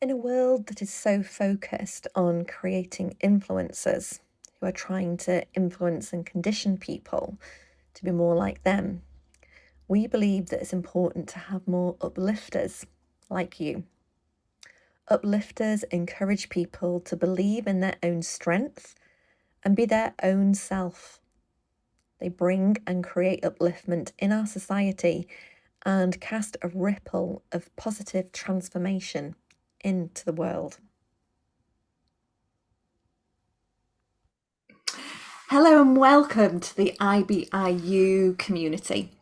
In a world that is so focused on creating influencers who are trying to influence and condition people to be more like them, we believe that it's important to have more uplifters like you. Uplifters encourage people to believe in their own strength and be their own self. They bring and create upliftment in our society and cast a ripple of positive transformation into the world. Hello and welcome to the IBIU community.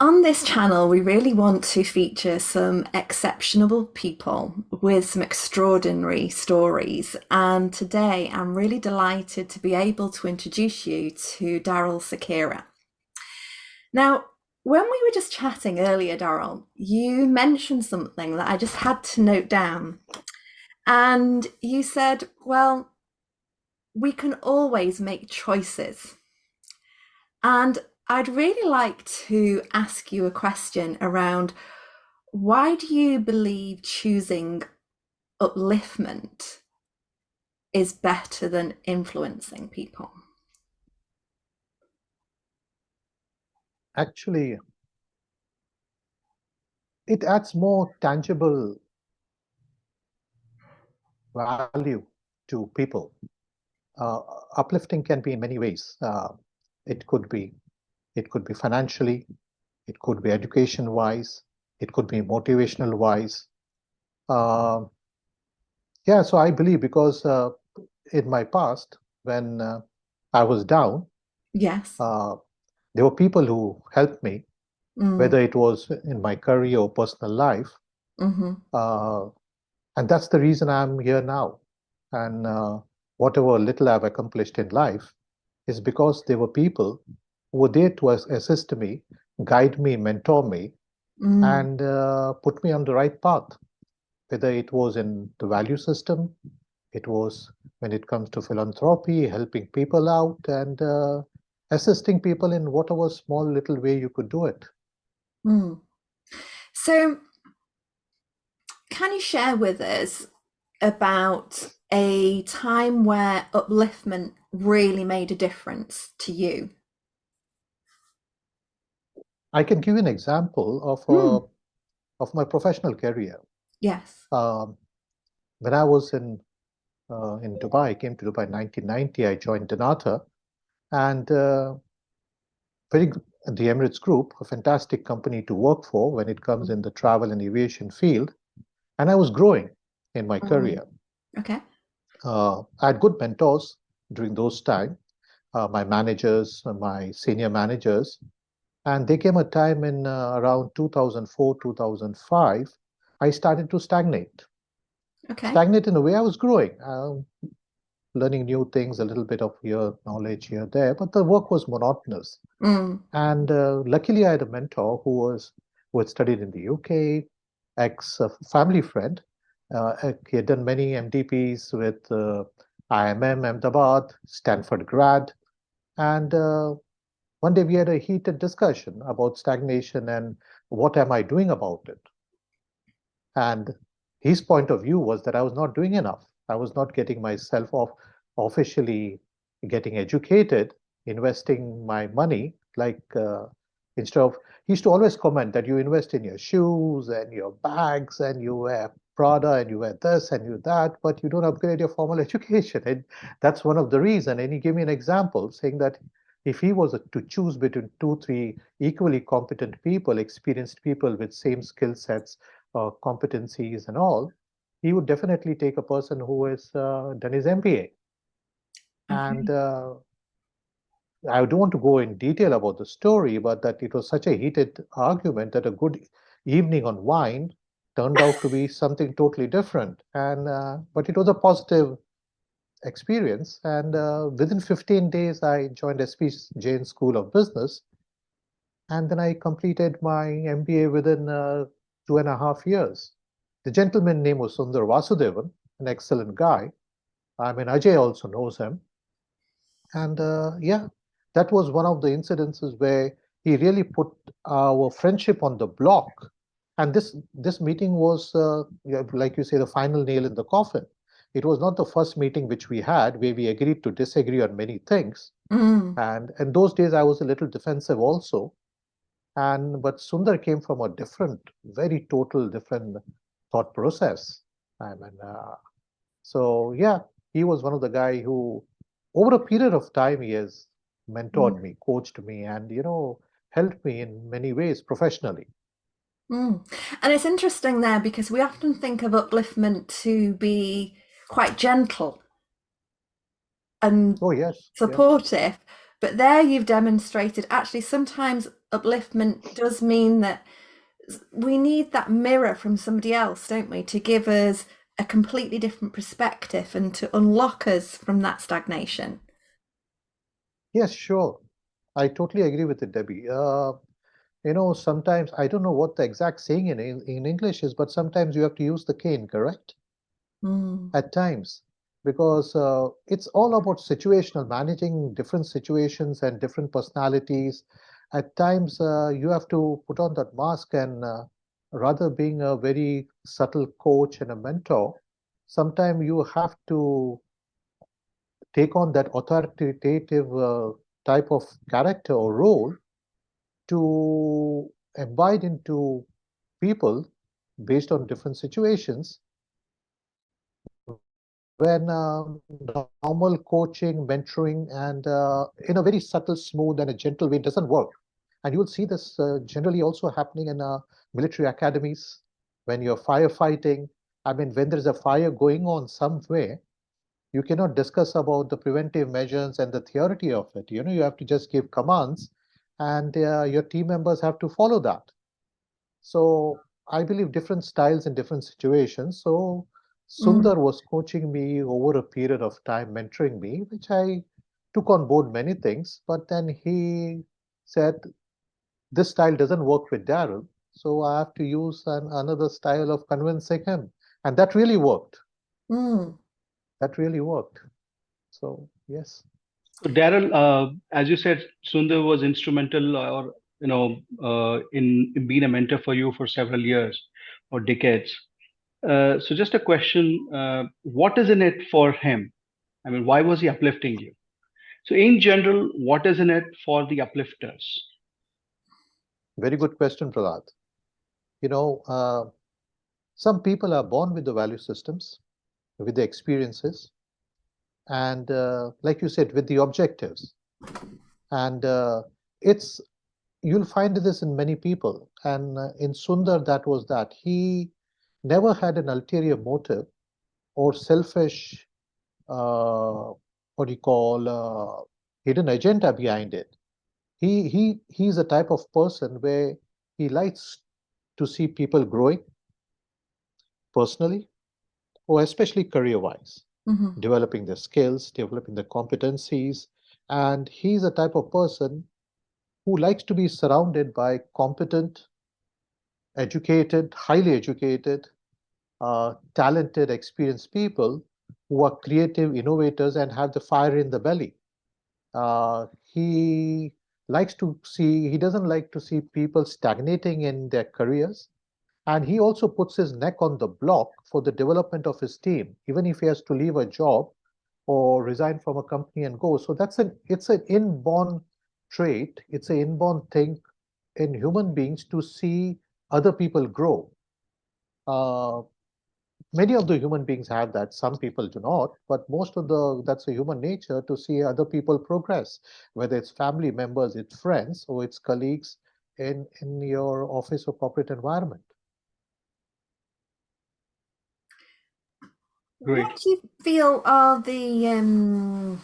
On this channel, we really want to feature some exceptional people with some extraordinary stories. And today I'm really delighted to be able to introduce you to Darryl Sequeira. Now, when we were just chatting earlier, Darryl, you mentioned something that I just had to note down. And you said, well, we can always make choices. And I'd really like to ask you a question around why do you believe choosing upliftment is better than influencing people? Actually, it adds more tangible value to people. Uplifting can be in many ways. It could be financially, it could be education-wise, it could be motivational-wise. Yeah, so I believe because in my past, when I was down, Yes. there were people who helped me, whether it was in my career or personal life. And that's the reason I'm here now. And whatever little I've accomplished in life is because there were people who were there to assist me, guide me, mentor me, and put me on the right path. Whether it was in the value system, it was when it comes to philanthropy, helping people out, and assisting people in whatever small little way you could do it. So, can you share with us about a time where upliftment really made a difference to you? I can give you an example of my professional career. Yes. When I was in Dubai, I came to Dubai in 1990. I joined Donata, and the Emirates Group, a fantastic company to work for when it comes in the travel and aviation field. And I was growing in my career. Okay. I had good mentors during those time, my managers, my senior managers. And there came a time in around 2004, 2005, I started to stagnate. Okay. Stagnate in a way I was growing, learning new things, a little bit of knowledge here, there, but the work was monotonous. And luckily I had a mentor who had studied in the UK, ex-family friend. He had done many MDPs with IMM, Ahmedabad, Stanford grad. And one day we had a heated discussion about stagnation and what am I doing about it. And his point of view was that I was not doing enough. I was not getting myself officially getting educated, investing my money. Like instead of, he used to always comment that you invest in your shoes and your bags and you wear Prada and you wear this and you that, but you don't upgrade your formal education. And that's one of the reasons. And he gave me an example saying that if he was to choose between 2, 3 equally competent people, experienced people with same skill sets, competencies and all, he would definitely take a person who has done his MBA. Okay. And I don't want to go in detail about the story, but that it was such a heated argument that a good evening on wine turned out to be something totally different. And but it was a positive experience. And within 15 days, I joined SP Jain School of Business. And then I completed my MBA within 2.5 years. The gentleman's name was Sundar Vasudevan, an excellent guy. I mean, Ajay also knows him. And yeah, that was one of the incidences where he really put our friendship on the block And this meeting was, like you say, the final nail in the coffin. It was not the first meeting which we had where we agreed to disagree on many things. And in those days, I was a little defensive also. But Sundar came from a different, very total different thought process. I mean, so yeah, he was one of the guy who, over a period of time, he has mentored me, coached me, and helped me in many ways professionally. And it's interesting there because we often think of upliftment to be quite gentle and Oh yes, yes, supportive, but there you've demonstrated actually sometimes upliftment does mean that we need that mirror from somebody else, don't we, to give us a completely different perspective and to unlock us from that stagnation. yes, sure. I totally agree with it, Debbie. Sometimes I don't know what the exact saying in English is, but sometimes you have to use the cane, correct? At times, because it's all about situational, managing different situations and different personalities. At times, you have to put on that mask and rather being a very subtle coach and a mentor, sometimes you have to take on that authoritative type of character or role to abide into people based on different situations when normal coaching, mentoring, and in a very subtle, smooth, and a gentle way doesn't work. And you will see this generally also happening in military academies when you're firefighting. I mean, when there's a fire going on somewhere, you cannot discuss about the preventive measures and the theory of it. You have to just give commands, and your team members have to follow that. So I believe different styles in different situations. So Sundar was coaching me over a period of time, mentoring me, which I took on board many things. But then he said, this style doesn't work with Darryl. So I have to use another style of convincing him. And that really worked. That really worked. So, yes. So Darryl, as you said, Sundar was instrumental, or in being a mentor for you for several years or decades. So just a question: what is in it for him? I mean, why was he uplifting you? So in general, what is in it for the uplifters? Very good question, Prahalad. You know, some people are born with the value systems, with the experiences, and like you said, with the objectives. And it's you'll find this in many people. And in Sundar, that was that. He never had an ulterior motive or selfish, what do you call, hidden agenda behind it. He's a type of person where he likes to see people growing personally or especially career-wise, developing their skills, developing their competencies. And he's a type of person who likes to be surrounded by competent, educated, highly educated, talented, experienced people who are creative innovators and have the fire in the belly. He he doesn't like to see people stagnating in their careers. And he also puts his neck on the block for the development of his team, even if he has to leave a job or resign from a company and go. So it's an inborn trait. It's an inborn thing in human beings to see other people grow. Uh, Many of the human beings have that. Some people do not, but that's a human nature to see other people progress, whether it's family members, it's friends, or it's colleagues in your office or corporate environment. Great. What do you feel are the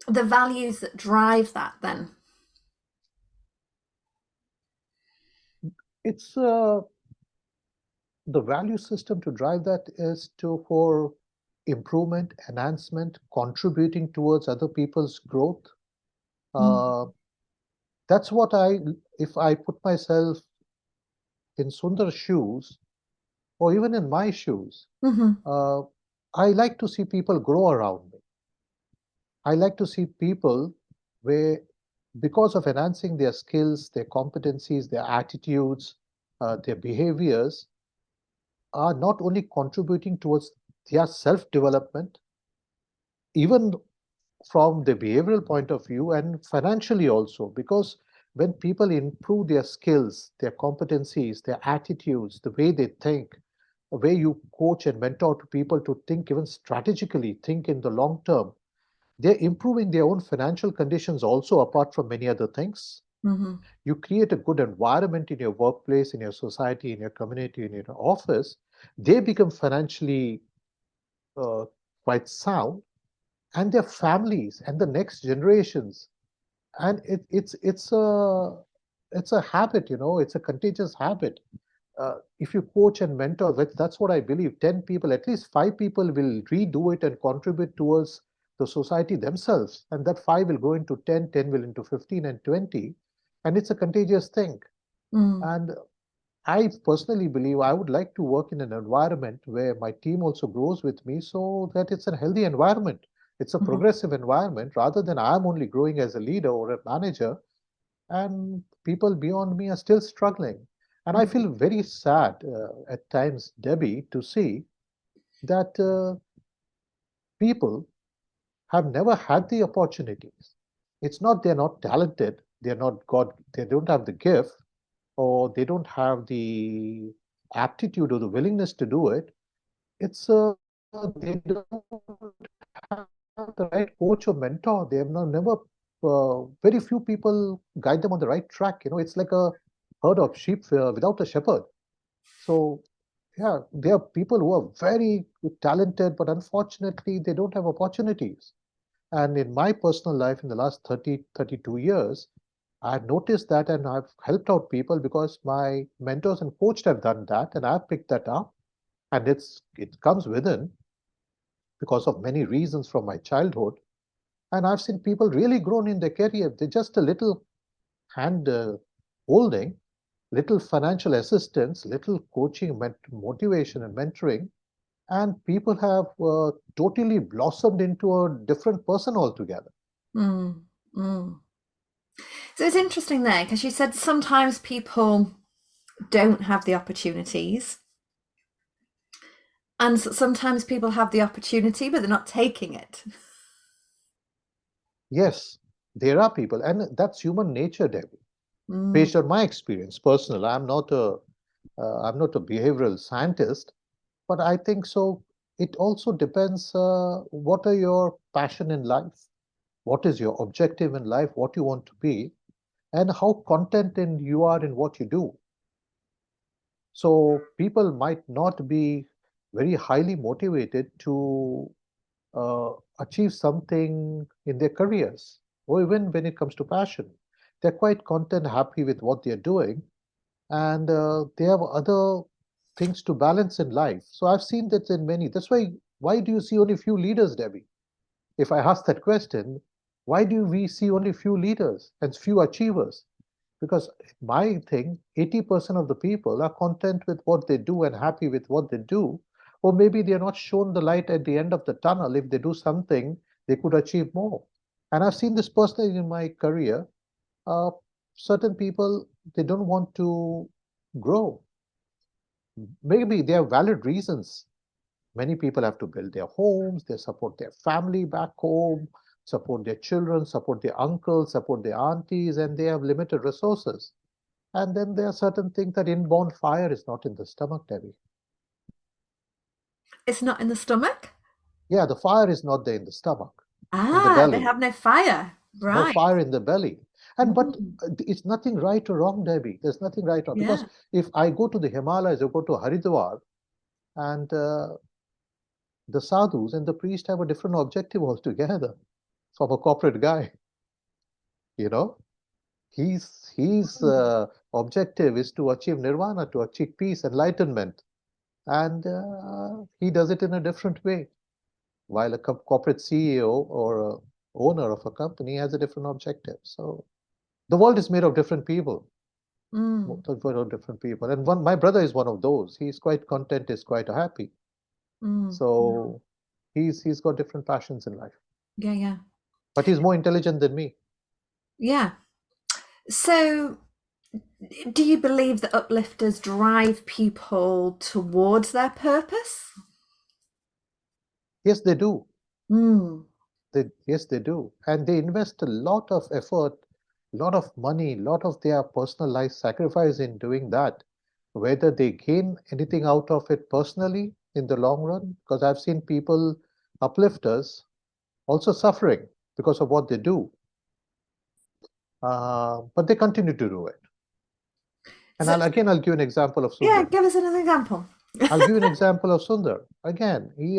values that drive that then? It's the value system to drive that is for improvement, enhancement, contributing towards other people's growth. Uh, that's what if I put myself in Sundar's shoes, or even in my shoes, uh, I like to see people grow around me. I like to see people where, because of enhancing their skills, their competencies, their attitudes, their behaviors are not only contributing towards their self-development, even from the behavioral point of view and financially also, because when people improve their skills, their competencies, their attitudes, the way they think, the way you coach and mentor to people to think even strategically, think in the long term, they're improving their own financial conditions also, apart from many other things. You create a good environment in your workplace, in your society, in your community, in your office, they become financially uh, quite sound, and their families and the next generations. And it's a habit, it's a contagious habit. If you coach and mentor, that's what I believe. 10 people, at least 5 people will redo it and contribute towards the society themselves. And that 5 will go into 10, 10 will into 15 and 20. And it's a contagious thing. And I personally believe I would like to work in an environment where my team also grows with me, so that it's a healthy environment. It's a progressive environment rather than I'm only growing as a leader or a manager and people beyond me are still struggling. And I feel very sad at times, Debbie, to see that people have never had the opportunities. It's not they're not talented, they're not God, they don't have the gift, or they don't have the aptitude or the willingness to do it. It's they don't have the right coach or mentor. They have never, very few people guide them on the right track. It's like a herd of sheep without a shepherd. So, yeah, there are people who are very talented, but unfortunately, they don't have opportunities. And in my personal life, in the last 30, 32 years, I've noticed that and I've helped out people because my mentors and coaches have done that, and I've picked that up. And it comes within because of many reasons from my childhood. And I've seen people really grown in their career. They're just a little hand holding, little financial assistance, little coaching, motivation, and mentoring. And people have totally blossomed into a different person altogether. Mm, mm. So it's interesting there because you said sometimes people don't have the opportunities, and sometimes people have the opportunity, but they're not taking it. Yes, there are people, and that's human nature, Debbie. Based on my experience, personal, I'm not a behavioral scientist, but I think so. It also depends. What are your passion in life? What is your objective in life? What you want to be, and how contented you are in what you do. So people might not be very highly motivated to achieve something in their careers, or even when it comes to passion. They're quite content, happy with what they're doing, and they have other things to balance in life. So I've seen that in many. That's why do you see only few leaders, Debbie? If I ask that question, why do we see only few leaders and few achievers? Because my thing, 80% of the people are content with what they do and happy with what they do. Or maybe they're not shown the light at the end of the tunnel. If they do something, they could achieve more. And I've seen this personally in my career. Uh, Certain people, they don't want to grow. Maybe they have valid reasons. Many people have to build their homes, they support their family back home, support their children, support their uncles, support their aunties, and they have limited resources. And then there are certain things that inborn fire is not in the stomach, Debbie. It's not in the stomach? Yeah, the fire is not there in the stomach, in the Ah, they belly. have no fire. No Right. fire in the belly. And but it's nothing right or wrong, Debbie. There's nothing right or wrong. Because Yeah. if I go to the Himalayas or go to Haridwar and the sadhus and the priest have a different objective altogether from a corporate guy, you know. His objective is to achieve nirvana, to achieve peace, enlightenment, and he does it in a different way. While a corporate CEO or a owner of a company has a different objective. So the world is made of different people, Mm, different people, and my brother is one of those. He's quite content, is quite happy. mm. So he's got different passions in life, Yeah, yeah. but he's more intelligent than me. Yeah. So Do you believe that uplifters drive people towards their purpose? Yes, they do. Mm. Yes, they do. And they invest a lot of effort, a lot of money, a lot of their personal life sacrifice in doing that. Whether they gain anything out of it personally in the long run, because I've seen people, uplifters, also suffering because of what they do. But they continue to do it. And So, I'll give an example of yeah, Sundar. give us another example. I'll give you an example of Sundar. Again, he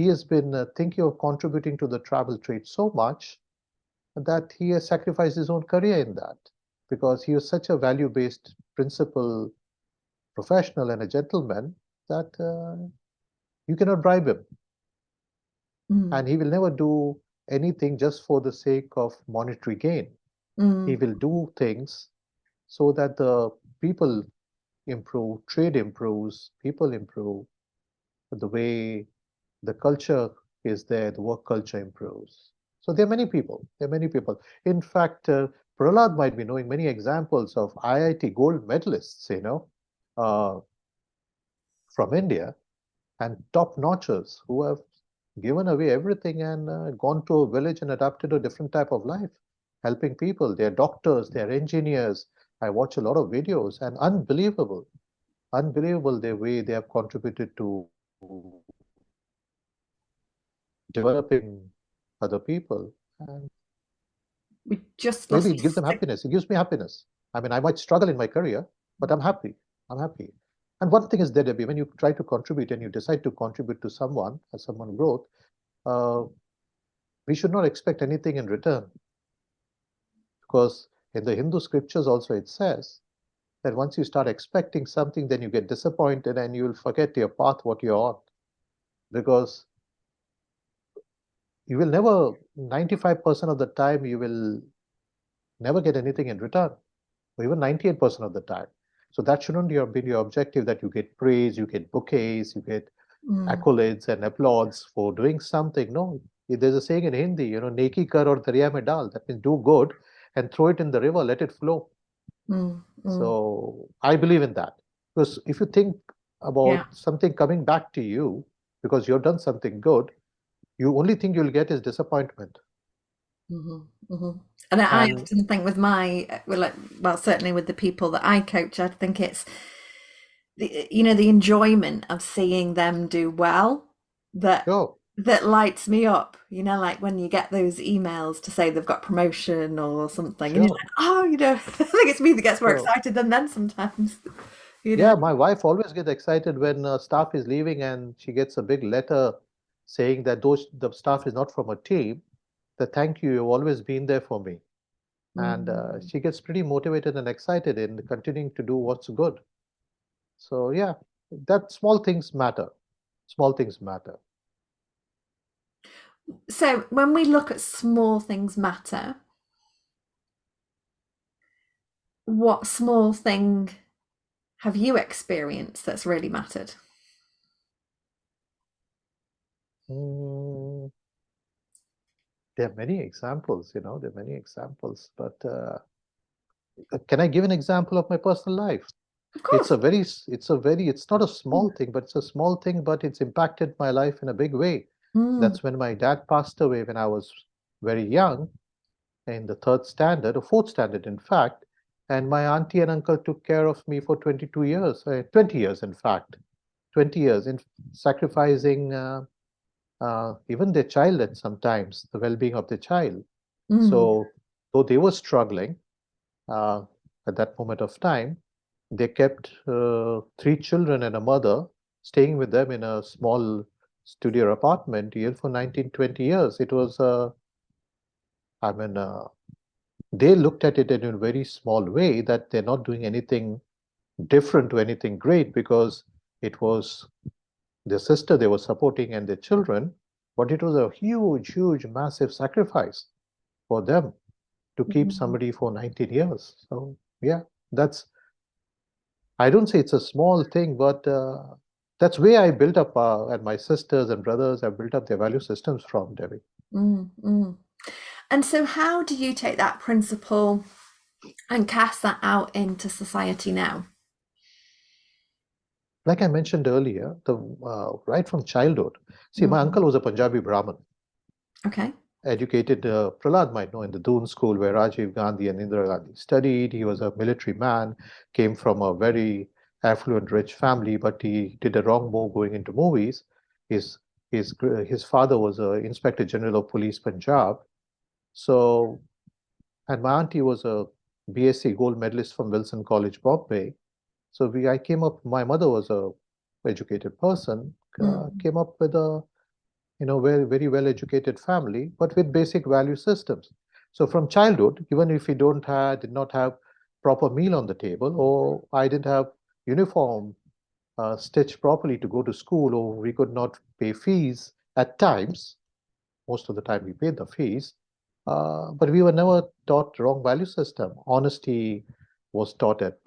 has been thinking of contributing to the travel trade so much that he has sacrificed his own career in that because he was such a value-based principal professional and a gentleman that you cannot bribe him. Mm. And he will never do anything just for the sake of monetary gain. He will do things so that the people improve, trade improves, people improve, the way the culture is there, the work culture improves. So there are many people. There are many people. In fact, Prahalad might be knowing many examples of IIT gold medalists, uh, from India and top notchers who have given away everything and gone to a village and adapted a different type of life, helping people. They're doctors, they're engineers. I watch a lot of videos and unbelievable the way they have contributed to developing other people. And We just maybe lost it gives them happiness. It gives me happiness. I mean, I might struggle in my career, but I'm happy. I'm happy. And one thing is that, Debbie, when you try to contribute and you decide to contribute to someone or someone growth, uh, we should not expect anything in return. Because in the Hindu scriptures also it says that once you start expecting something, then you get disappointed and you will forget your path, what you're on. Because you will never, 95% of the time, you will never get anything in return, or even 98% of the time. So that shouldn't be your objective that you get praise, you get bouquets, you get accolades and applauds for doing something. No, there's a saying in Hindi, neki kar aur darya mein dal. That means do good and throw it in the river, let it flow. So I believe in that. Because if you think Yeah. about something coming back to you because you've done something good, you only think you'll get is disappointment. And I And often think with well, certainly with the people that I coach, I think it's the enjoyment of seeing them do well that sure, that lights me up. Like when you get those emails to say they've got promotion or something, and you're sure. like, oh, I think it's me that gets more So excited than them sometimes. yeah, my wife always gets excited when staff is leaving and she gets a big letter saying that the staff is not from a team. That thank you, you've always been there for me. And she gets pretty motivated and excited in continuing to do what's good. So yeah, that small things matter. Small things matter. So when we look at small things matter, what small thing have you experienced that's really mattered? Mm, there are many examples, there are many examples, but can I give an example of my personal life? Of course. It's not a small thing, but it's a small thing, but it's impacted my life in a big way. That's when my dad passed away when I was very young, in the third standard, or fourth standard, in fact. And my auntie and uncle took care of me for 22 years, 20 years, in fact, 20 years, in sacrificing even their child at sometimes, the well-being of the child. So, though they were struggling uh, at that moment of time, they kept three children and a mother staying with them in a small studio apartment here for 19, 20 years. It was, I mean, they looked at it in a very small way that they're not doing anything different to anything great because it was their sister they were supporting and their children, but it was a huge, huge, massive sacrifice for them to keep somebody for 19 years. So yeah, I don't say it's a small thing, but that's where I built up, and my sisters and brothers have built up their value systems from, Debbie. And so how do you take that principle and cast that out into society now? Like I mentioned earlier, right from childhood. See, my uncle was a Punjabi Brahmin. Okay. Educated, Prahalad might know, in the Doon school where Rajiv Gandhi and Indira Gandhi studied. He was a military man, came from a very affluent, rich family, but he did a wrong move going into movies. His his father was a Inspector General of Police Punjab. So, and my auntie was a BSc gold medalist from Wilson College, Bombay. So I came up. My mother was a educated person. Came up with a very, very well educated family, but with basic value systems. So from childhood, even if we did not have proper meal on the table, or I didn't have uniform stitched properly to go to school, or we could not pay fees at times. Most of the time we paid the fees, but we were never taught wrong value system. Honesty was taught at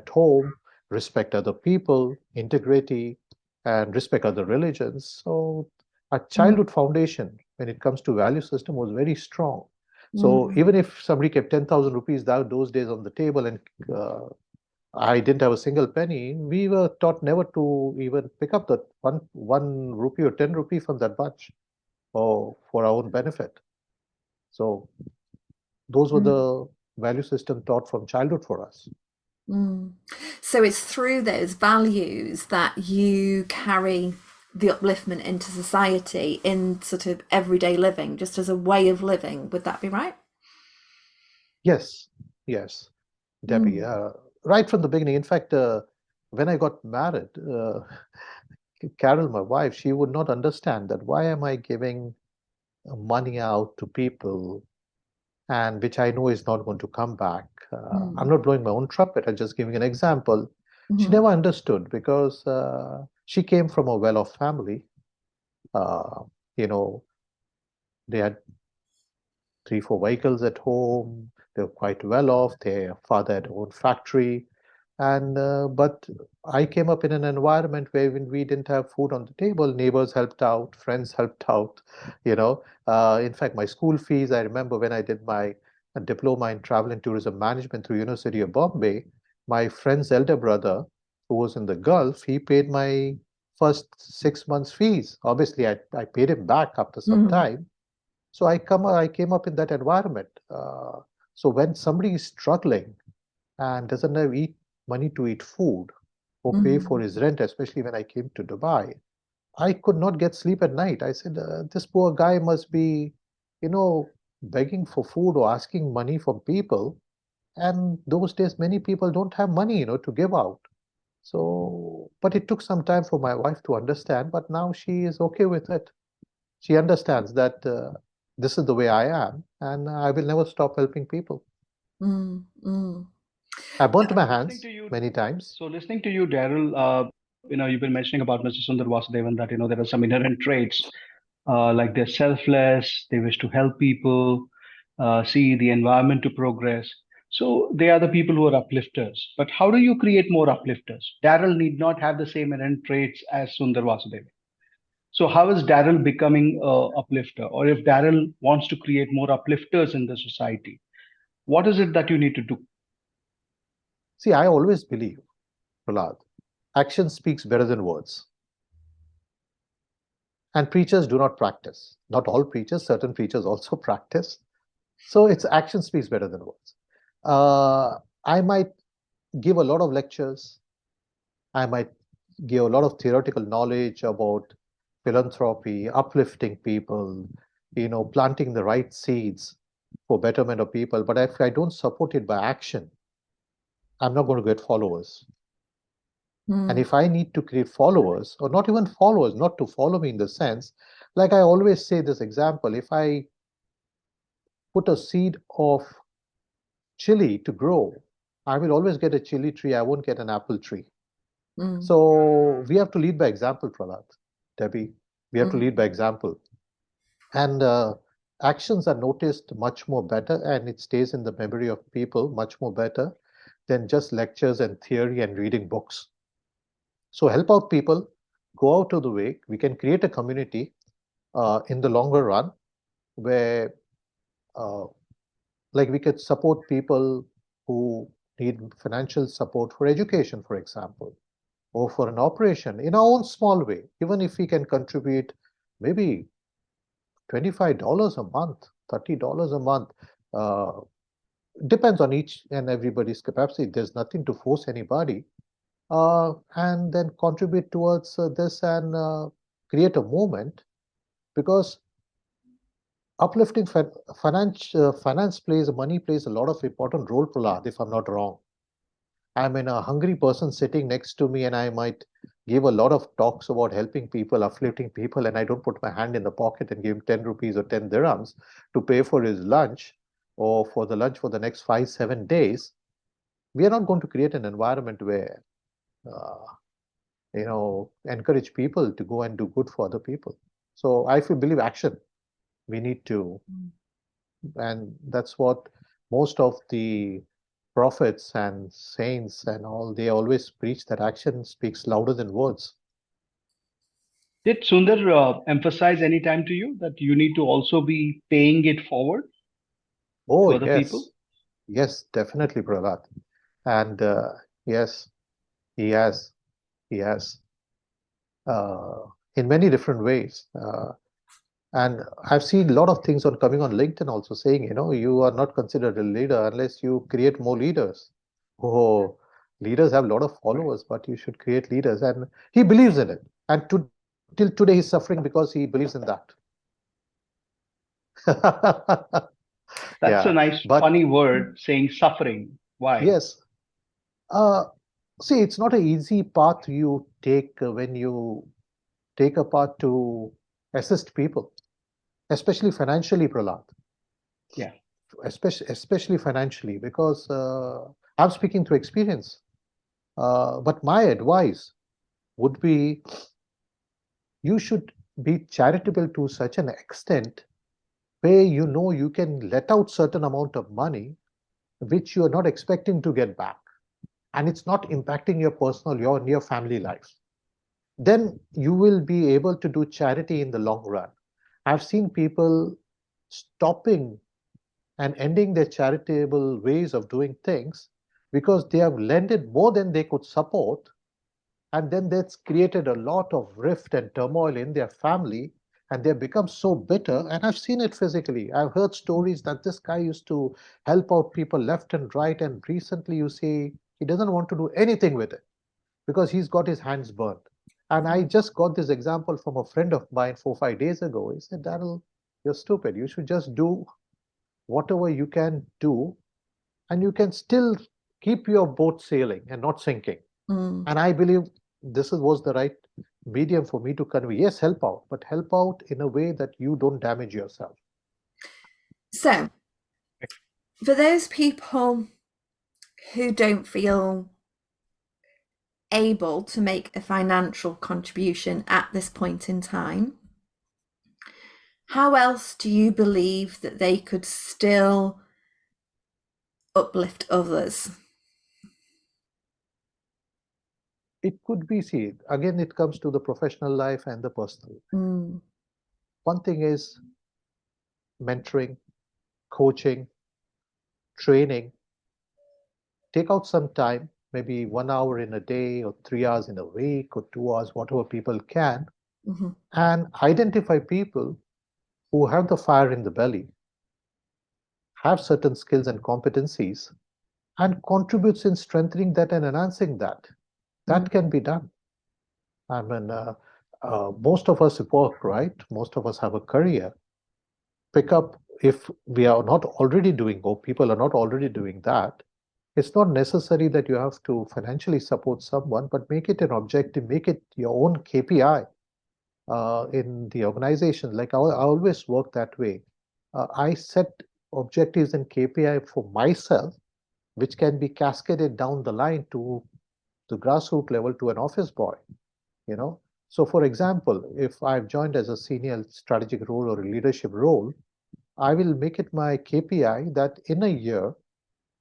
home, respect other people, integrity, and respect other religions. So our childhood foundation when it comes to value system was very strong. So even if somebody kept 10,000 rupees those days on the table and I didn't have a single penny, we were taught never to even pick up that one rupee or 10 rupee from that bunch or for our own benefit. So those were the value system taught from childhood for us. So it's through those values that you carry the upliftment into society in sort of everyday living, just as a way of living. Would that be right? Yes, yes, Debbie. Right from the beginning. In fact, when I got married, Carol, my wife, she would not understand that why am I giving money out to people and which I know is not going to come back. I'm not blowing my own trumpet. I'm just giving an example. She never understood because she came from a well-off family. Uh, you know, they had 3, 4 vehicles at home. They were quite well off. Their father had own factory, and but I came up in an environment where when we didn't have food on the table, neighbors helped out, friends helped out. In fact, my school fees. I remember when I did my diploma in travel and tourism management through University of Bombay. My friend's elder brother, who was in the Gulf, he paid my first 6 months fees. Obviously, I paid him back after some time. So I came up in that environment. So when somebody is struggling and doesn't have money to eat food or pay for his rent, especially when I came to Dubai, I could not get sleep at night. I said, this poor guy must be, begging for food or asking money from people. And those days, many people don't have money, to give out. So, but it took some time for my wife to understand, but now she is okay with it. She understands that this is the way I am, and I will never stop helping people. I burnt my hands many times. So listening to you, Darryl, you've been mentioning about Mr. Sundar Vasudevan that there are some inherent traits like they're selfless, they wish to help people, see the environment to progress. So they are the people who are uplifters. But how do you create more uplifters? Darryl need not have the same inherent traits as Sundar Vasudevan. So how is Darryl becoming a uplifter? Or if Darryl wants to create more uplifters in the society, what is it that you need to do? See, I always believe, Prahalad, action speaks better than words. And preachers do not practice. Not all preachers, certain preachers also practice. So it's action speaks better than words. I might give a lot of lectures. I might give a lot of theoretical knowledge about philanthropy, uplifting people, planting the right seeds for betterment of people. But if I don't support it by action, I'm not going to get followers. And if I need to create followers, or not even followers, not to follow me in the sense, like I always say this example, if I put a seed of chili to grow, I will always get a chili tree, I won't get an apple tree. So we have to lead by example, Prahalad, Debbie. We have to lead by example. And actions are noticed much more better, and it stays in the memory of people much more better than just lectures and theory and reading books. So help out people, go out of the way. We can create a community in the longer run where like we could support people who need financial support for education, for example, or for an operation in our own small way. Even if we can contribute maybe $25 a month, $30 a month, uh, depends on each and everybody's capacity. There's nothing to force anybody. And then contribute towards this and create a movement, because uplifting finance plays, money plays a lot of important role, Prahalad, if I'm not wrong. I'm in a hungry person sitting next to me, and I might give a lot of talks about helping people, uplifting people, and I don't put my hand in the pocket and give him 10 rupees or 10 dirhams to pay for his lunch or for the lunch for the next 5, 7 days. We are not going to create an environment where, uh, encourage people to go and do good for other people. So I believe action. We need to, and that's what most of the prophets and saints and all, they always preach that action speaks louder than words. Did Sundar emphasize any time to you that you need to also be paying it forward Oh, to other people? yes, definitely, Prahalad. And yes, he has, he has, uh, in many different ways. And I've seen a lot of things on coming on LinkedIn also saying, you are not considered a leader unless you create more leaders. Oh, leaders have a lot of Right. followers, but you should create leaders. And he believes in it. And till today, he's suffering because he believes in that. That's a Yeah. nice, But funny word saying suffering. Why? yes, uh, see, it's not an easy path you take when you take a path to assist people, especially financially, Prahlad. Yeah. Especially financially, because I'm speaking through experience. But my advice would be, you should be charitable to such an extent where you can let out certain amount of money which you are not expecting to get back, and it's not impacting your personal, your family life. Then you will be able to do charity in the long run. I've seen people stopping and ending their charitable ways of doing things because they have lended more than they could support, and then that's created a lot of rift and turmoil in their family, and they become so bitter. And I've seen it physically. I've heard stories that this guy used to help out people left and right, and recently you see he doesn't want to do anything with it because he's got his hands burned. And I just got this example from a friend of mine 4 or 5 days ago. He said, Darryl, you're stupid. You should just do whatever you can do, and you can still keep your boat sailing and not sinking. And I believe this was the right medium for me to convey. Yes, help out, but help out in a way that you don't damage yourself. So, for those people who don't feel able to make a financial contribution at this point in time, how else do you believe that they could still uplift others? It could be, see, again, it comes to the professional life and the personal life. One thing is mentoring, coaching, training. Take out some time, maybe 1 hour in a day or 3 hours in a week or 2 hours, whatever people can, and identify people who have the fire in the belly, have certain skills and competencies, and contributes in strengthening that and enhancing that. That can be done. I mean, most of us work, right? Most of us have a career. Pick up, if we are not already doing, or people are not already doing that, it's not necessary that you have to financially support someone, but make it an objective, make it your own KPI in the organization. Like I always work that way. I set objectives and KPI for myself, which can be cascaded down the line to the grassroots level to an office boy. So for example, if I've joined as a senior strategic role or a leadership role, I will make it my KPI that in a year,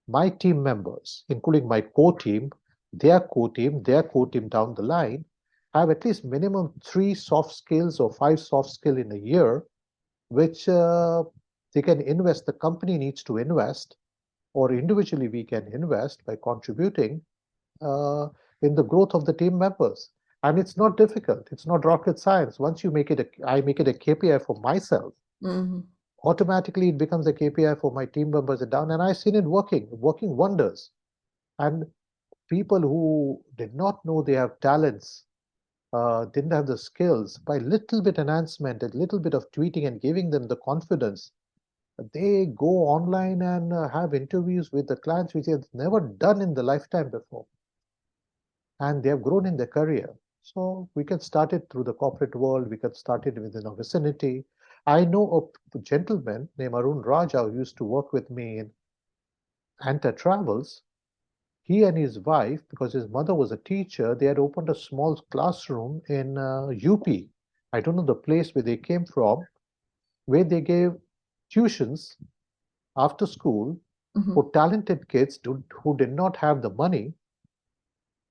my team members, including my core team, their core team, down the line, have at least minimum 3 soft skills or 5 soft skills in a year, which They can invest, the company needs to invest, or individually we can invest by contributing in the growth of the team members. And it's not difficult. It's not rocket science. Once you make it, I make it a KPI for myself, automatically it becomes a KPI for my team members down. And I've seen it working wonders. And people who did not know they have talents, didn't have the skills, by little bit enhancement, a little bit of tweeting and giving them the confidence, they go online and have interviews with the clients which they have never done in the lifetime before. And they have grown in their career. So we can start it through the corporate world. We can start it within our vicinity. I know a gentleman named Arun Raja who used to work with me in Anta Travels. He and his wife, because his mother was a teacher, they had opened a small classroom in UP. I don't know the place where they came from, where they gave tuitions after school for talented kids who did not have the money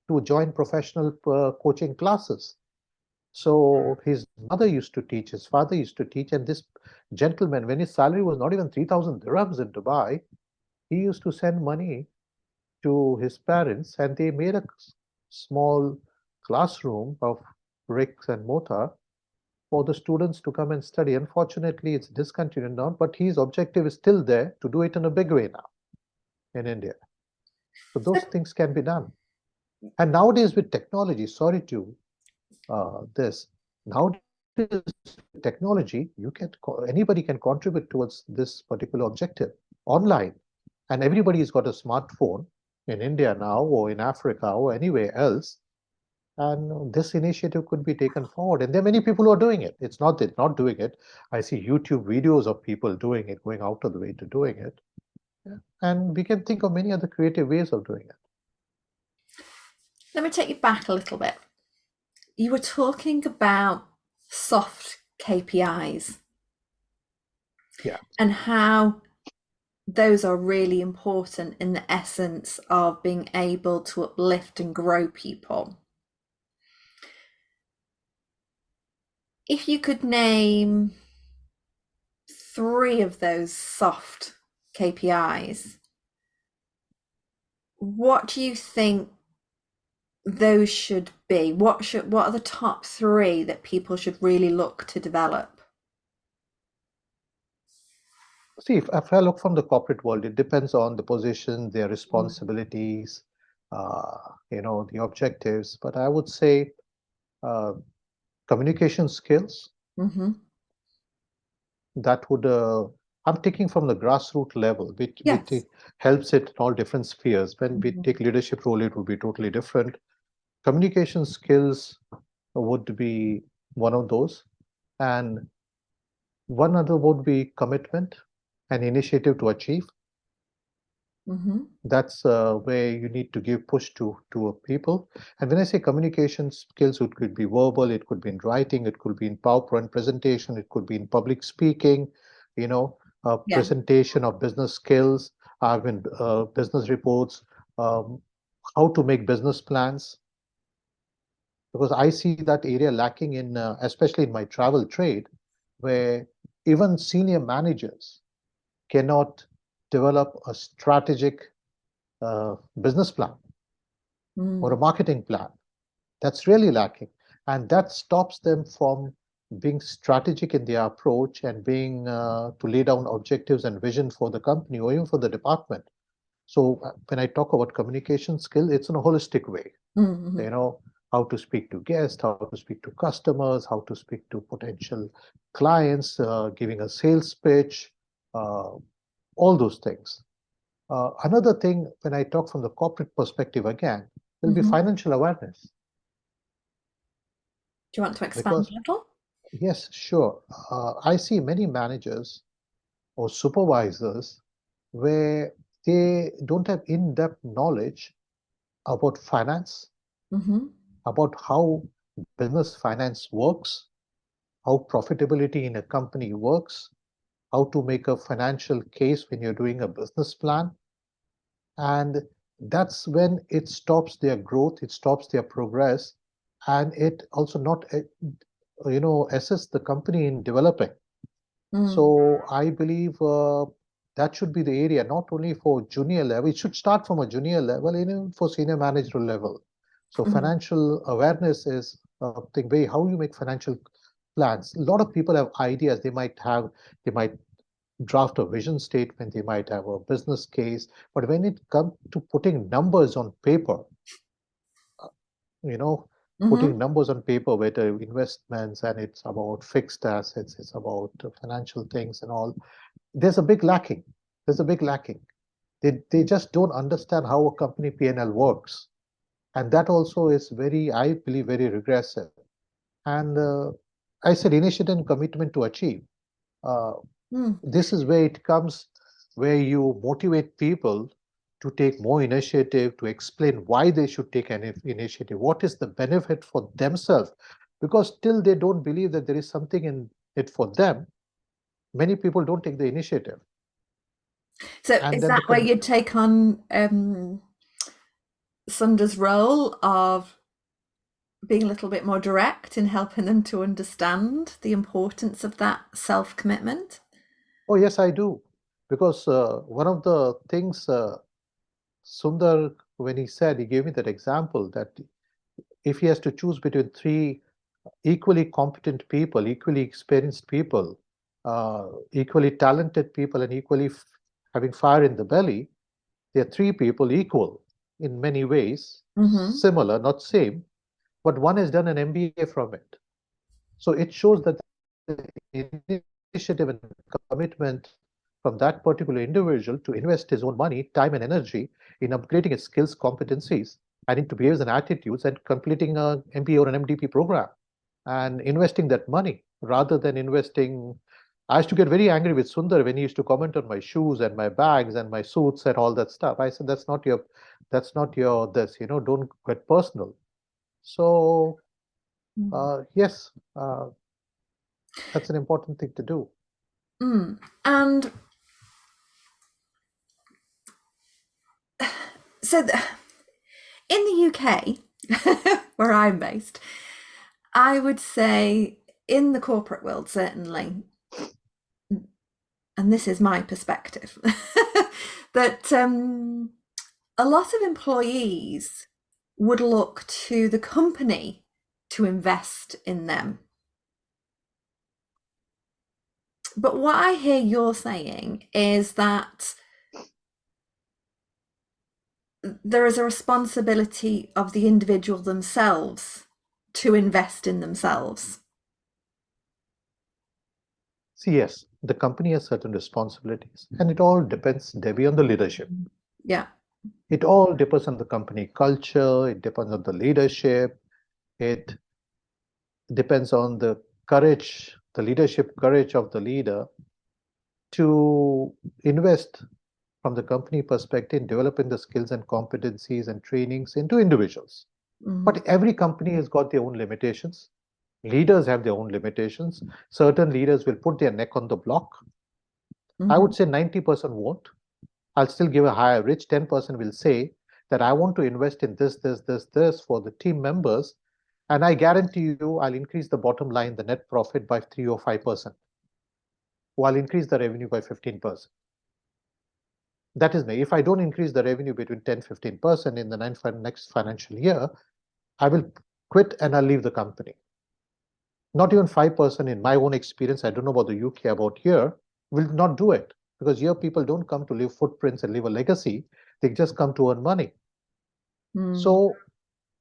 to join professional coaching classes. So his mother used to teach, his father used to teach, and this gentleman, when his salary was not even 3,000 dirhams in Dubai, he used to send money to his parents, and they made a small classroom of bricks and mortar for the students to come and study. Unfortunately, it's discontinued now, but his objective is still there to do it in a big way now in India. So those things can be done. And nowadays with technology, sorry to this, nowadays with technology, anybody can contribute towards this particular objective online. And everybody's got a smartphone in India now, or in Africa, or anywhere else. And this initiative could be taken forward. And there are many people who are doing it. It's not that not doing it. I see YouTube videos of people doing it, going out of the way to doing it. Yeah. And we can think of many other creative ways of doing it. Let me take you back a little bit. You were talking about soft KPIs. Yeah. And how those are really important in the essence of being able to uplift and grow people. If you could name 3 of those soft KPIs, what do you think those should be? What are the top 3 that people should really look to develop? See, if I look from the corporate world, it depends on the position, their responsibilities, the objectives. But I would say communication skills. That would, I'm taking from the grassroots level, which helps it in all different spheres. When we take leadership role, it would be totally different. Communication skills would be one of those. And one other would be commitment and initiative to achieve. That's where you need to give push to people. And when I say communication skills, it could be verbal, it could be in writing, it could be in PowerPoint presentation, it could be in public speaking, presentation of business skills, business reports, how to make business plans. Because I see that area lacking in, especially in my travel trade, where even senior managers cannot develop a strategic business plan or a marketing plan. That's really lacking. And that stops them from being strategic in their approach and being to lay down objectives and vision for the company or even for the department. So when I talk about communication skill, it's in a holistic way. How to speak to guests, how to speak to customers, how to speak to potential clients, giving a sales pitch, all those things. Another thing, when I talk from the corporate perspective again, will be financial awareness. Do you want to expand a little? Yes, sure. I see many managers or supervisors where they don't have in-depth knowledge about finance, about how business finance works, how profitability in a company works, how to make a financial case when you're doing a business plan. And that's when it stops their growth, it stops their progress, and it also not, assess the company in developing. So I believe that should be the area, not only for junior level, it should start from a junior level, even for senior managerial level. So financial awareness is a thing, way how you make financial plans. A lot of people have ideas. They might draft a vision statement, they might have a business case, but when it comes to putting numbers on paper, you know, putting numbers on paper, whether investments and it's about fixed assets, it's about financial things and all, there's a big lacking. There's a big lacking. They just don't understand how a company P&L works. And that also is very, I believe, very regressive. And I said initiative and commitment to achieve. This is where it comes, where you motivate people to take more initiative, to explain why they should take an initiative, what is the benefit for themselves, because till they don't believe that there is something in it for them, many people don't take the initiative. So And is then that where you take on Sundar's role of being a little bit more direct in helping them to understand the importance of that self-commitment? Oh, yes, I do. Because one of the things Sundar, when he gave me that example that if he has to choose between three equally competent people, equally experienced people, equally talented people, and equally having fire in the belly, there are three people equal in many ways, similar, not same, but one has done an MBA from it. So it shows that the initiative and commitment from that particular individual to invest his own money, time, and energy in upgrading his skills, competencies, and into behaviors and attitudes, and completing an MBA or an MDP program, and investing that money rather than investing. I used to get very angry with Sundar when he used to comment on my shoes and my bags and my suits and all that stuff. I said, that's not your this, don't get personal. So yes, that's an important thing to do. And so in the UK, where I'm based, I would say in the corporate world, certainly, and this is my perspective, that a lot of employees would look to the company to invest in them. But what I hear you're saying is that there is a responsibility of the individual themselves to invest in themselves. See, yes, the company has certain responsibilities, and it all depends, Debbie, on the leadership. Yeah. It all depends on the company culture, it depends on the leadership, it depends on the courage, the leadership courage of the leader to invest from the company perspective in developing the skills and competencies and trainings into individuals. But every company has got their own limitations. Leaders have their own limitations. Certain leaders will put their neck on the block. I would say 90% won't. I'll still give a higher average. 10% will say that I want to invest in this for the team members. And I guarantee you, I'll increase the bottom line, the net profit by 3 or 5%. Or I'll increase the revenue by 15%. That is me. If I don't increase the revenue between 10-15% in the next financial year, I will quit and I'll leave the company. Not even 5% in my own experience, I don't know about the UK, about here, will not do it. Because here people don't come to leave footprints and leave a legacy. They just come to earn money. So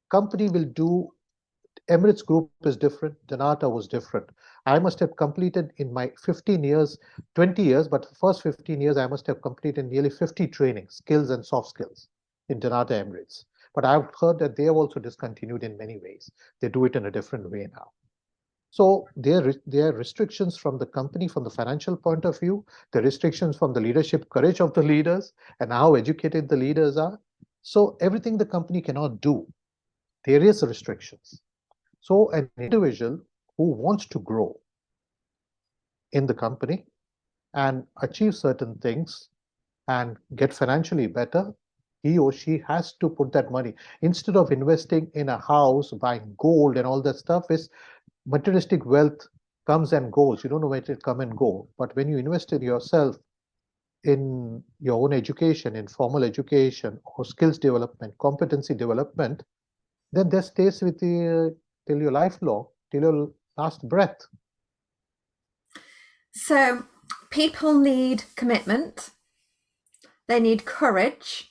company will do, Emirates Group is different, Janata was different. I must have completed in my 15 years, 20 years, but the first 15 years, I must have completed nearly 50 trainings, skills and soft skills in Janata Emirates. But I've heard that they have also discontinued in many ways. They do it in a different way now. So there are restrictions from the company, from the financial point of view, the restrictions from the leadership courage of the leaders and how educated the leaders are. So everything the company cannot do, there is restrictions. So an individual who wants to grow in the company and achieve certain things and get financially better, he or she has to put that money. Instead of investing in a house, buying gold and all that stuff, is materialistic wealth comes and goes. You don't know when it will come and go. But when you invest in yourself, in your own education, in formal education or skills development, competency development, then that stays with you till your lifelong, till your last breath. So people need commitment, they need courage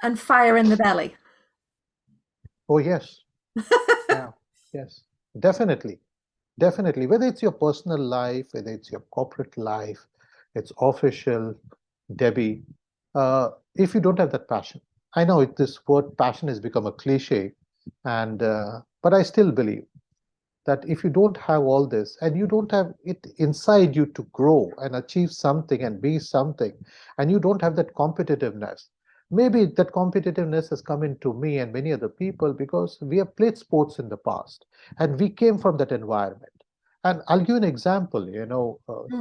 and fire in the belly. Oh, yes. Yeah, yes, definitely. Definitely. Whether it's your personal life, whether it's your corporate life, it's official, Debbie, if you don't have that passion, I know this word passion has become a cliche, and but I still believe that if you don't have all this and you don't have it inside you to grow and achieve something and be something, and you don't have that competitiveness, maybe that competitiveness has come into me and many other people because we have played sports in the past and we came from that environment. And I'll give an example,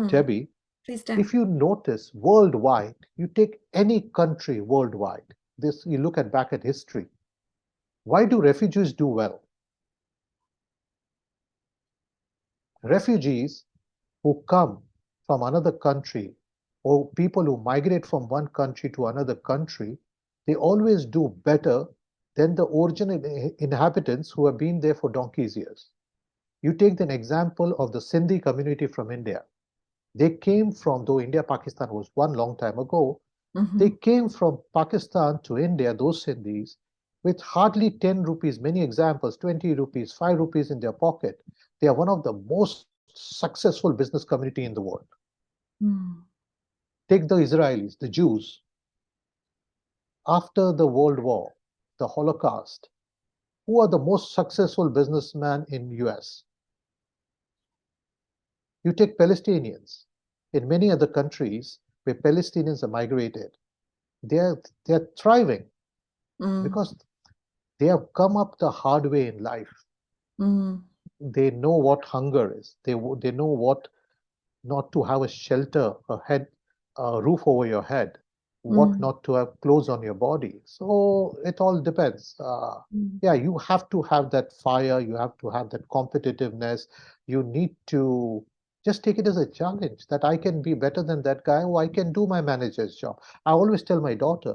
Debbie. Please do. If you notice worldwide, you take any country worldwide, this you look at back at history, why do refugees do well? Refugees who come from another country or people who migrate from one country to another country, they always do better than the original inhabitants who have been there for donkey's years. You take an example of the Sindhi community from India. They came from, though India Pakistan was one long time ago, they came from Pakistan to India, those Sindhis, with hardly 10 rupees, many examples, 20 rupees, 5 rupees in their pocket. They are one of the most successful business community in the world. Take the Israelis, the Jews. After the World War, the Holocaust, who are the most successful businessmen in US? You take Palestinians. In many other countries where Palestinians are migrated, they're thriving because they have come up the hard way in life. They know what hunger is. They know what not to have a shelter, a roof over your head, what not to have clothes on your body. So it all depends. Yeah, you have to have that fire. You have to have that competitiveness. You need to just take it as a challenge that I can be better than that guy, or I can do my manager's job. I always tell my daughter,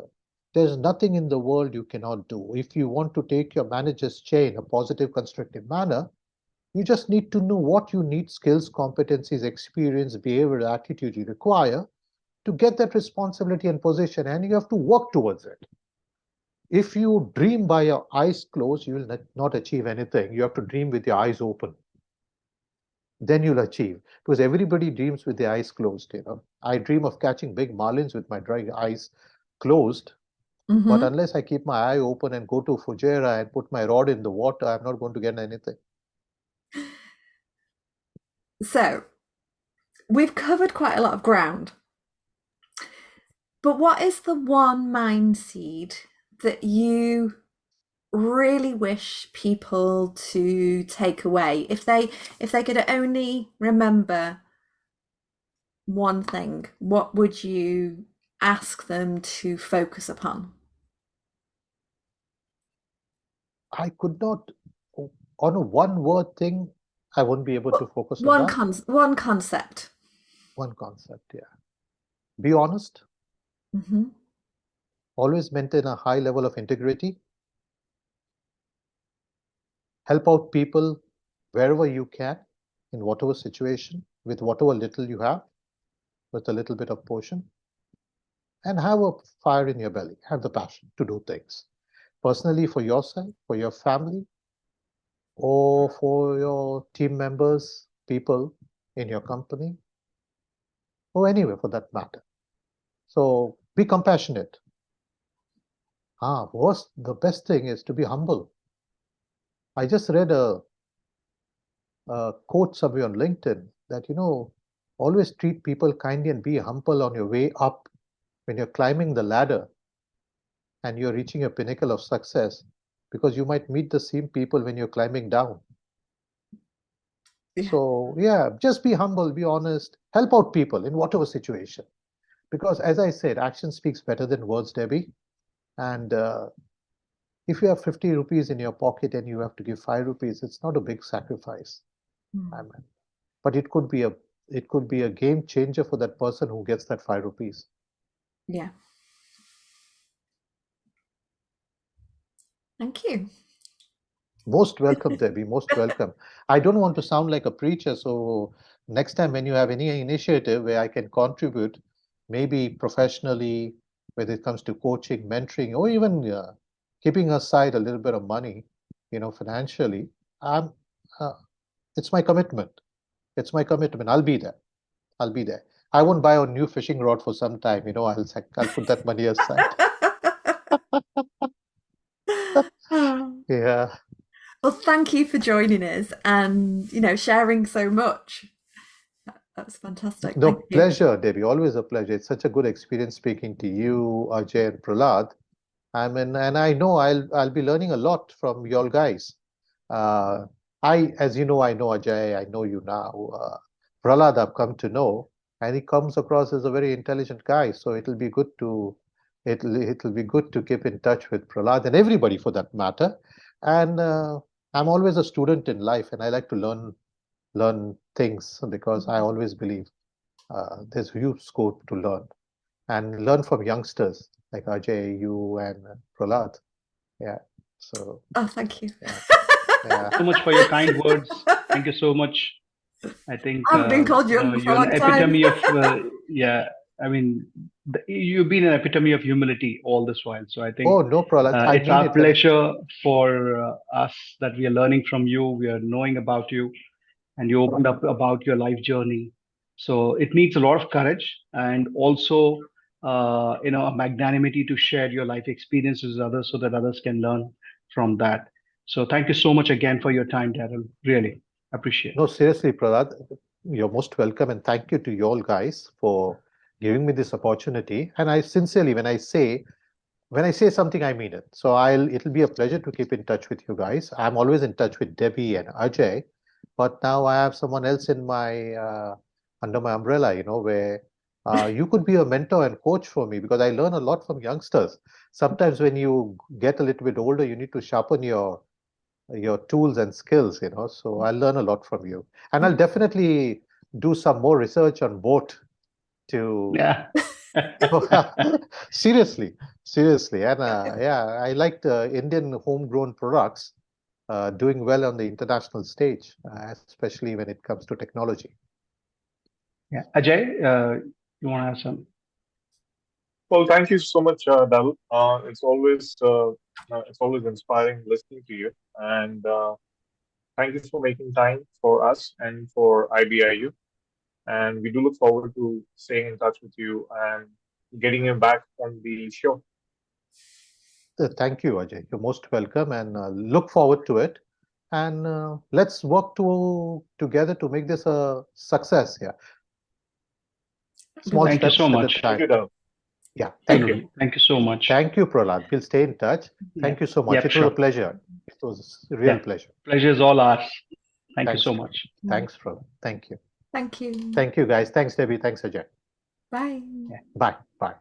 there's nothing in the world you cannot do. If you want to take your manager's chain in a positive, constructive manner, you just need to know what you need, skills, competencies, experience, behavior, attitude you require to get that responsibility and position, and you have to work towards it. If you dream by your eyes closed, you will not achieve anything. You have to dream with your eyes open. Then you'll achieve. Because everybody dreams with their eyes closed. I dream of catching big marlins with my dry eyes closed. But unless I keep my eye open and go to Fujairah and put my rod in the water, I'm not going to get anything. So we've covered quite a lot of ground. But what is the one mind seed that you really wish people to take away? If they could only remember one thing, what would you ask them to focus upon? I could not, on a one word thing, I won't be able to focus on One that. one concept. One concept, yeah. Be honest. Always maintain a high level of integrity. Help out people wherever you can, in whatever situation, with whatever little you have, with a little bit of portion. And have a fire in your belly. Have the passion to do things. Personally, for yourself, for your family, or for your team members, people in your company, or anywhere for that matter. So be compassionate. The best thing is to be humble. I just read a quote somewhere on LinkedIn that, always treat people kindly and be humble on your way up when you're climbing the ladder and you're reaching a pinnacle of success, because you might meet the same people when you're climbing down. Yeah. So, yeah, just be humble, be honest, help out people in whatever situation. Because as I said, action speaks better than words, Debbie. And if you have 50 rupees in your pocket and you have to give 5 rupees, it's not a big sacrifice. I mean, but it could be a game changer for that person who gets that 5 rupees. Yeah. Thank you. Most welcome, Debbie. Most welcome. I don't want to sound like a preacher, so next time when you have any initiative where I can contribute, maybe professionally, whether it comes to coaching, mentoring, or even keeping aside a little bit of money, financially, it's my commitment. It's my commitment. I'll be there. I'll be there. I won't buy a new fishing rod for some time. I'll put that money aside. Yeah. Well, thank you for joining us and, sharing so much. That's fantastic. No, Thank you. pleasure, Debbie. Always a pleasure. It's such a good experience speaking to you, Ajay and Prahalad. And I know I'll be learning a lot from y'all guys. As you know, I know Ajay. I know you now. Prahalad, I've come to know, and he comes across as a very intelligent guy. So it'll be good to keep in touch with Prahalad and everybody for that matter. And I'm always a student in life, and I like to learn things because I always believe there's huge scope to learn from youngsters like Ajay, you, and Prahalad. Yeah. So. Oh, thank you. Yeah. So much for your kind words. Thank you so much. I think I've been called young for a you're an long time. epitome of I mean, you've been an epitome of humility all this while. So I think Oh no, Prahalad. it's our pleasure for us that we are learning from you. We are knowing about you, and you opened up about your life journey. So it needs a lot of courage and also a magnanimity to share your life experiences with others so that others can learn from that. So thank you so much again for your time, Darryl. Really appreciate it. No, seriously, Prahalad, you're most welcome, and thank you to you all guys for giving me this opportunity. And I sincerely, when I say something, I mean it. So it'll be a pleasure to keep in touch with you guys. I'm always in touch with Debbie and Ajay, but now I have someone else in my under my umbrella, where you could be a mentor and coach for me because I learn a lot from youngsters. Sometimes when you get a little bit older, you need to sharpen your tools and skills, So I'll learn a lot from you, and I'll definitely do some more research on boat to. Yeah. Seriously, and yeah, I like the Indian homegrown products doing well on the international stage, especially when it comes to technology. Yeah, Ajay, you want to have some? Well, thank you so much, Darryl. It's always inspiring listening to you, and thank you for making time for us and for IBIU. And we do look forward to staying in touch with you and getting you back on the show. Thank you, Ajay. You're most welcome, and look forward to it. And let's work together to make this a success here. Small Thank you steps so at a much. time. Thank you, Darryl. Yeah, thank you. Thank you so much. Thank you, Prahalad. We'll stay in touch. Thank you so much. Yep, It was a pleasure. It was a real pleasure. Pleasure is all ours. Thank you Thanks. so much. Thanks, Prahalad. Thank you. Thank you. Thank you, guys. Thanks, Debbie. Thanks, Ajay. Bye. Bye. Bye.